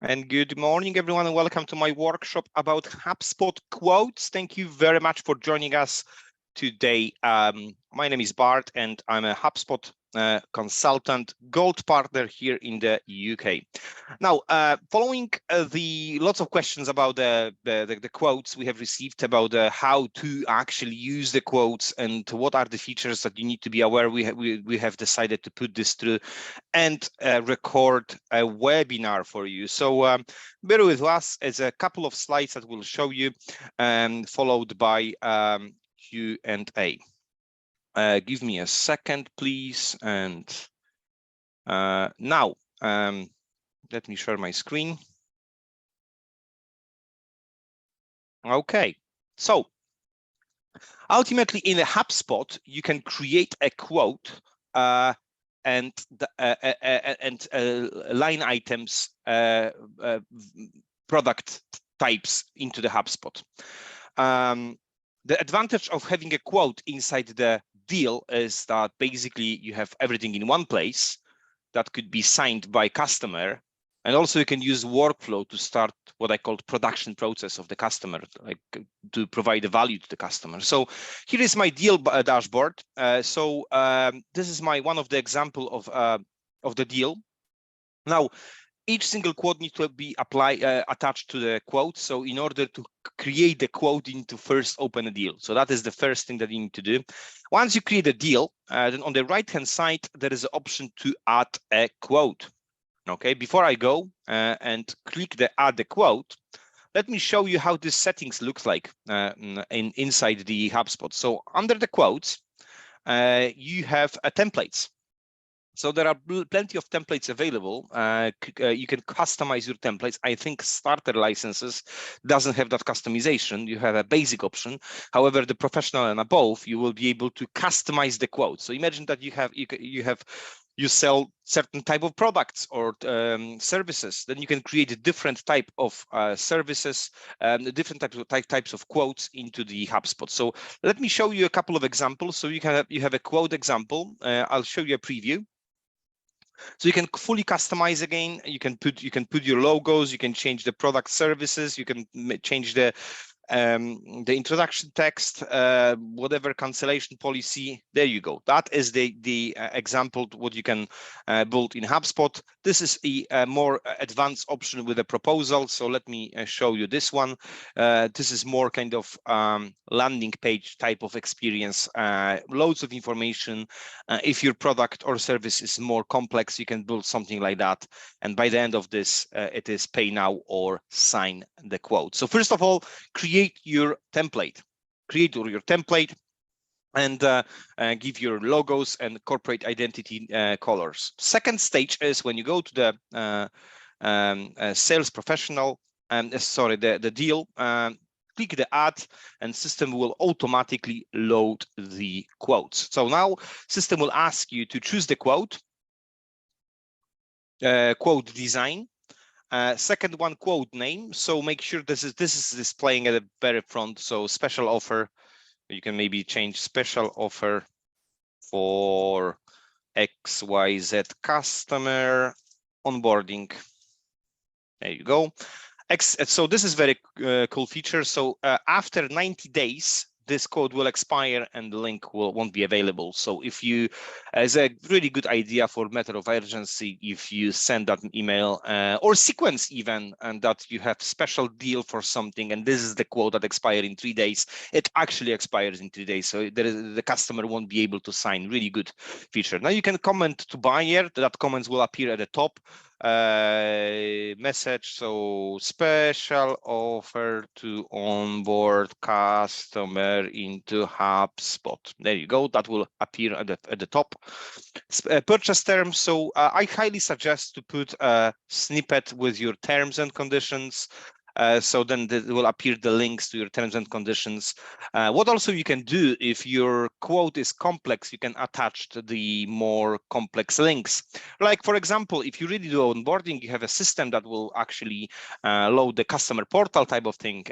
And good morning, everyone, and welcome to my workshop about HubSpot Quotes. Thank you very much for joining us today. My name is Bart, and I'm a HubSpot consultant, gold partner here in the UK. Now, following the lots of questions about the quotes we have received about how to actually use the quotes and what are the features that you need to be aware, we have decided to put this through and record a webinar for you. So bear with us. It's a couple of slides that will show you, followed by Q&A. Give me a second, please. And now, let me share my screen. Okay, so ultimately in a HubSpot, you can create a quote and line items, product types into the HubSpot. The advantage of having a quote inside the deal is that basically you have everything in one place that could be signed by customer, and also you can use workflow to start what I call production process of the customer, like to provide the value to the customer. So here is my deal dashboard. This is one of the example of the deal. Now, each single quote needs to be attached to the quote. So in order to create the quote, you need to first open a deal. So that is the first thing that you need to do. Once you create a deal, then on the right-hand side, there is an option to add a quote. Okay, before I go and click the add the quote, let me show you how this settings looks like inside the HubSpot. So under the quotes, you have templates. So there are plenty of templates available. You can customize your templates. I think starter licenses doesn't have that customization. You have a basic option. However, the professional and above, you will be able to customize the quote. So imagine that you sell certain type of products or services, then you can create a different type of services, different types of quotes into the HubSpot. So let me show you a couple of examples. So you have a quote example. I'll show you a preview. So you can fully customize again. You can put your logos. You can change the product services. You can change the introduction text, whatever cancellation policy. There you go. That is the example what you can build in HubSpot. This is a more advanced option with a proposal. So let me show you this one. This is more kind of landing page type of experience. Loads of information. If your product or service is more complex, you can build something like that. And by the end of this, it is pay now or sign the quote. So first of all, create your template. Create your template and give your logos and corporate identity colors. Second stage is when you go to the sales professional, the deal, click the add, and system will automatically load the quotes. So now system will ask you to choose the quote design. Second one, quote name. So make sure this is displaying at the very front. So special offer. You can maybe change special offer for XYZ customer onboarding. There you go. So this is very cool feature. So after 90 days, this code will expire and the link won't be available. So if you, as a really good idea for matter of urgency, if you send that email or sequence even, and that you have special deal for something, and this is the quote that expires in 3 days, it actually expires in 3 days. So the customer won't be able to sign. Really good feature. Now you can comment to buyer. That comments will appear at the top. Message, so special offer to onboard customer into HubSpot. There you go. That will appear at the top. Purchase terms. So I highly suggest to put a snippet with your terms and conditions. So then it will appear the links to your terms and conditions. What also you can do, if your quote is complex, you can attach to the more complex links. Like, for example, if you really do onboarding, you have a system that will actually load the customer portal type of thing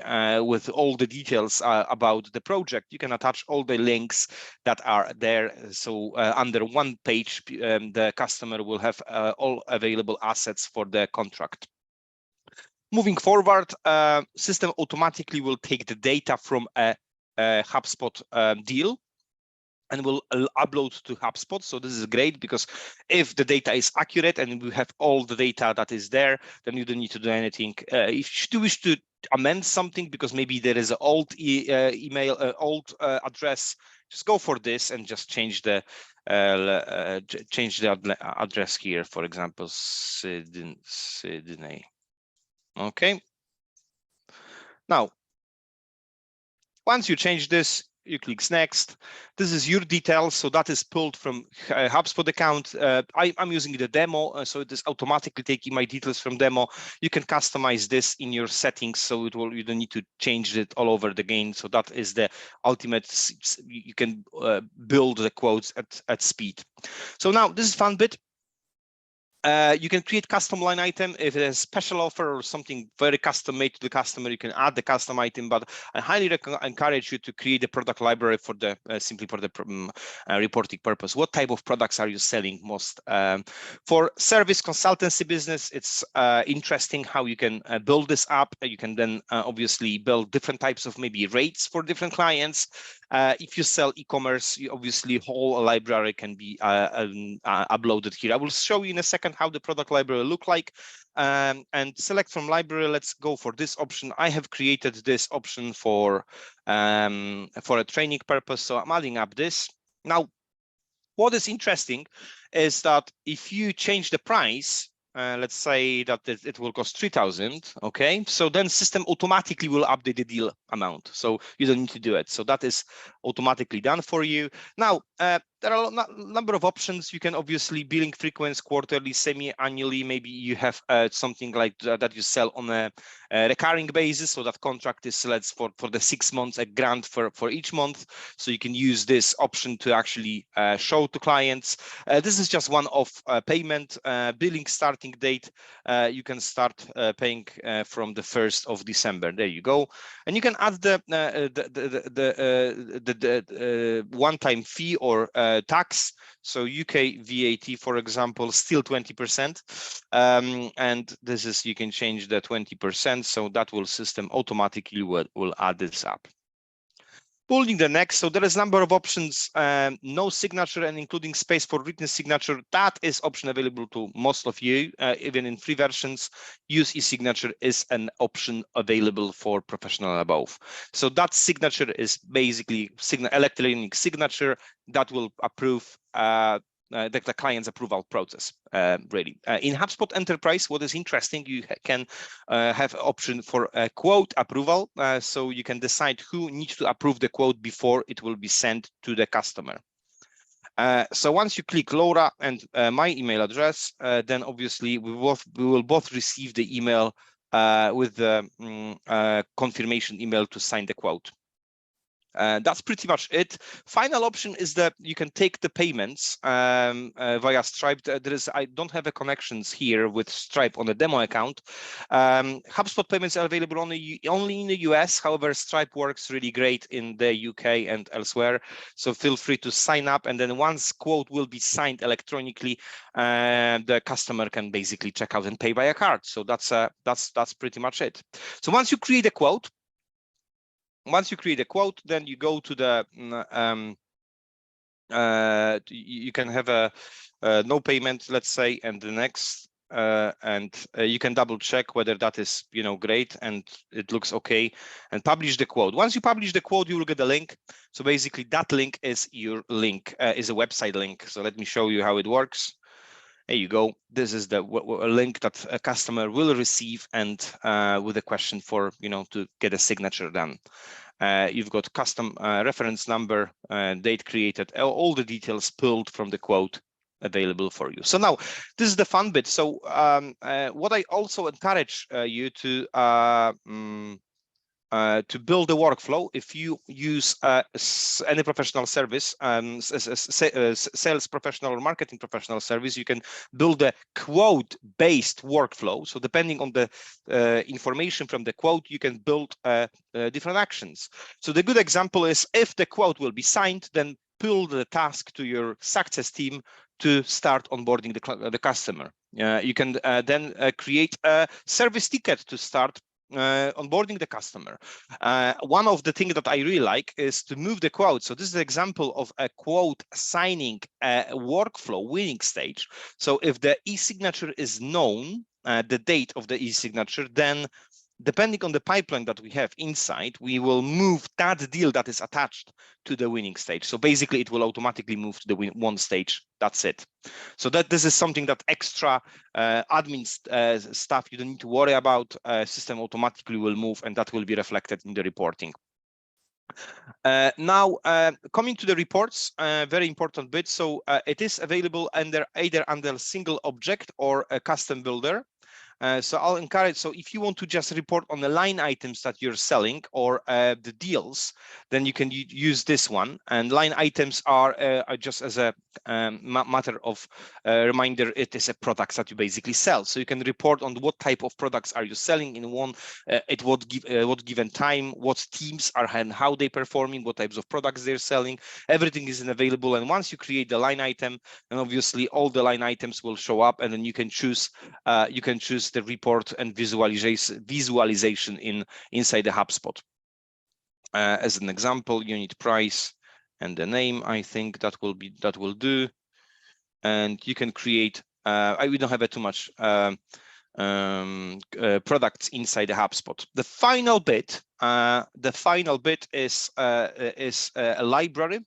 with all the details about the project. You can attach all the links that are there. So under one page, the customer will have all available assets for the contract. Moving forward, system automatically will take the data from a HubSpot deal and will upload to HubSpot. So this is great because if the data is accurate and we have all the data that is there, then you don't need to do anything. If you wish to amend something because maybe there is an old email, old address, just go for this and just change the address here. For example, Sydney. Okay. Now, once you change this, you click next. This is your details, so that is pulled from HubSpot account. I'm using the demo, so it is automatically taking my details from demo. You can customize this in your settings, so you don't need to change it all over again. So that is the ultimate. You can build the quotes at speed. So now this is fun bit. You can create custom line item. If it is a special offer or something very custom made to the customer, you can add the custom item, but I highly encourage you to create a product library for the simply for the reporting purpose. What type of products are you selling most? For service consultancy business, it's interesting how you can build this up. You can then obviously build different types of maybe rates for different clients. If you sell e-commerce, obviously whole library can be uploaded here. I will show you in a second how the product library look like. And select from library. Let's go for this option. I have created this option for a training purpose, so I'm adding up this. Now, what is interesting is that if you change the price, let's say that it will cost 3,000, okay? So then system automatically will update the deal amount. So you don't need to do it. So that is automatically done for you. Now, there are a number of options. You can obviously billing frequency, quarterly, semi-annually. Maybe you have something like that you sell on a recurring basis. So that contract is for the 6 months, a grant for each month. So you can use this option to actually show to clients. This is just one of payment billing starting date. You can start paying from the 1st of December. There you go. And you can add the one-time fee or tax. So UK VAT, for example, still 20%. And this is, you can change the 20%. So that will system automatically will add this up. Pulling the next, so there is a number of options, no signature and including space for written signature. That is option available to most of you, even in free versions. Use e-signature is an option available for professional and above. So that signature is basically electronic signature that will approve the client's approval process, really. In HubSpot Enterprise, what is interesting, you can have option for a quote approval. So you can decide who needs to approve the quote before it will be sent to the customer. So once you click Laura and my email address, then obviously we will both receive the email with the confirmation email to sign the quote. That's pretty much it. Final option is that you can take the payments via Stripe. I don't have a connections here with Stripe on the demo account. HubSpot payments are available only in the US. However, Stripe works really great in the UK and elsewhere. So feel free to sign up, and then once quote will be signed electronically, the customer can basically check out and pay by a card. So that's pretty much it. So once you create a quote, then you go to the you can have a no payment, let's say, and the next, and you can double check whether that is great and it looks okay, and publish the quote. Once you publish the quote, you will get a link. So basically that link is your link, is a website link. So let me show you how it works. There you go. This is the link that a customer will receive, and with a question for to get a signature done. You've got custom reference number, date created, all the details pulled from the quote available for you. So now this is the fun bit. So what I also encourage you to build a workflow, if you use any professional service, sales professional or marketing professional service, you can build a quote-based workflow. So depending on the information from the quote, you can build different actions. So the good example is if the quote will be signed, then pull the task to your success team to start onboarding the customer. You can then create a service ticket to start onboarding the customer. One of the things that I really like is to move the quote. So this is an example of a quote signing workflow winning stage. So if the e-signature is known, the date of the e-signature, then depending on the pipeline that we have inside, we will move that deal that is attached to the winning stage. So basically, it will automatically move to the one stage. That's it. So that this is something that extra admin stuff you don't need to worry about. System automatically will move, and that will be reflected in the reporting. Now, coming to the reports, very important bit. So it is available either under single object or a custom builder. So I'll encourage, so if you want to just report on the line items that you're selling or the deals, then you can use this one. And line items are just as a matter of reminder, it is a product that you basically sell. So you can report on what type of products are you selling in one, at what given time, what teams are and how they performing, what types of products they're selling. Everything is available. And once you create the line item, and obviously all the line items will show up, and then you can choose the report and visualization inside the HubSpot. As an example, unit price and the name, I think that will do. And you can create. We don't have too much products inside the HubSpot. The final bit is a library.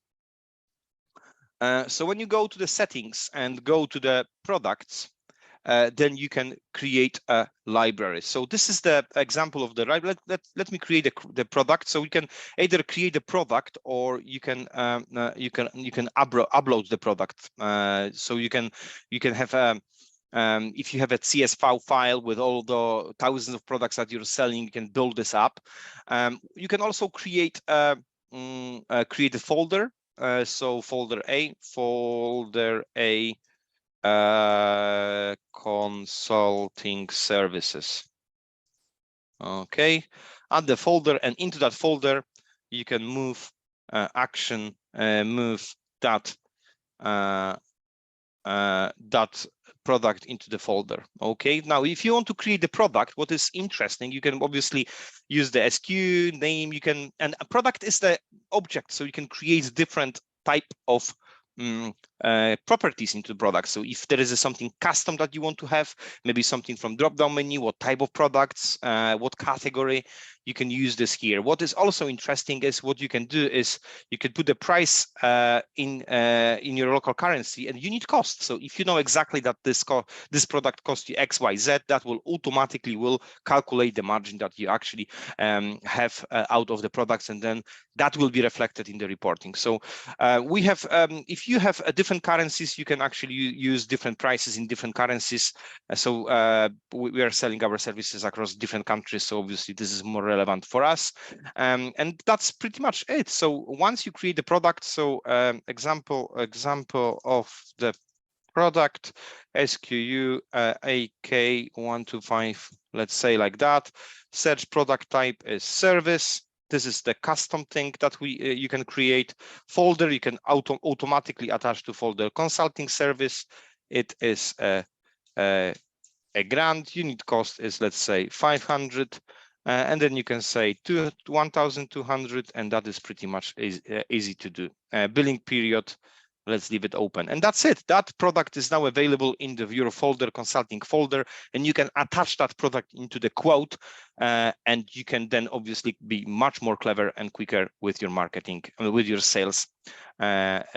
So when you go to the settings and go to the products, then you can create a library. So this is the example of the library. Let me create the product. So we can either create a product, or you can upload the product. So you can have if you have a CSV file with all the thousands of products that you're selling, you can build this up. You can also create a folder. So folder A. Consulting services. Okay, add the folder, and into that folder you can move move that that product into the folder. Okay, now if you want to create the product, what is interesting, you can obviously use the SQ name. You can, and a product is the object, so you can create different type of properties into the product. So if there is something custom that you want to have, maybe something from drop-down menu, what type of products, what category, you can use this here. What is also interesting is what you can do is you can put the price in your local currency and unit cost. So if you know exactly that this product costs you X, Y, Z, that will automatically calculate the margin that you actually have out of the products, and then that will be reflected in the reporting. So we have, if you have different currencies, you can actually use different prices in different currencies. So we are selling our services across different countries. So obviously this is more relevant for us. And that's pretty much it. So once you create the product, so example of the product, SKU AK125, let's say like that. Search product type is service. This is the custom thing that you can create. Folder, you can automatically attach to folder consulting service. It is a grand. Unit cost is, let's say, 500. And then you can say 1,200, and that is pretty much easy to do. Billing period, let's leave it open, and that's it. That product is now available in your folder, consulting folder, and you can attach that product into the quote, and you can then obviously be much more clever and quicker with your marketing, with your sales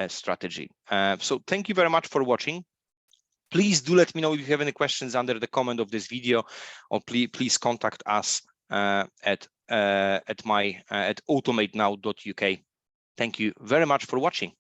strategy. So thank you very much for watching. Please do let me know if you have any questions under the comment of this video, or please contact us at automatenow.uk. Thank you very much for watching.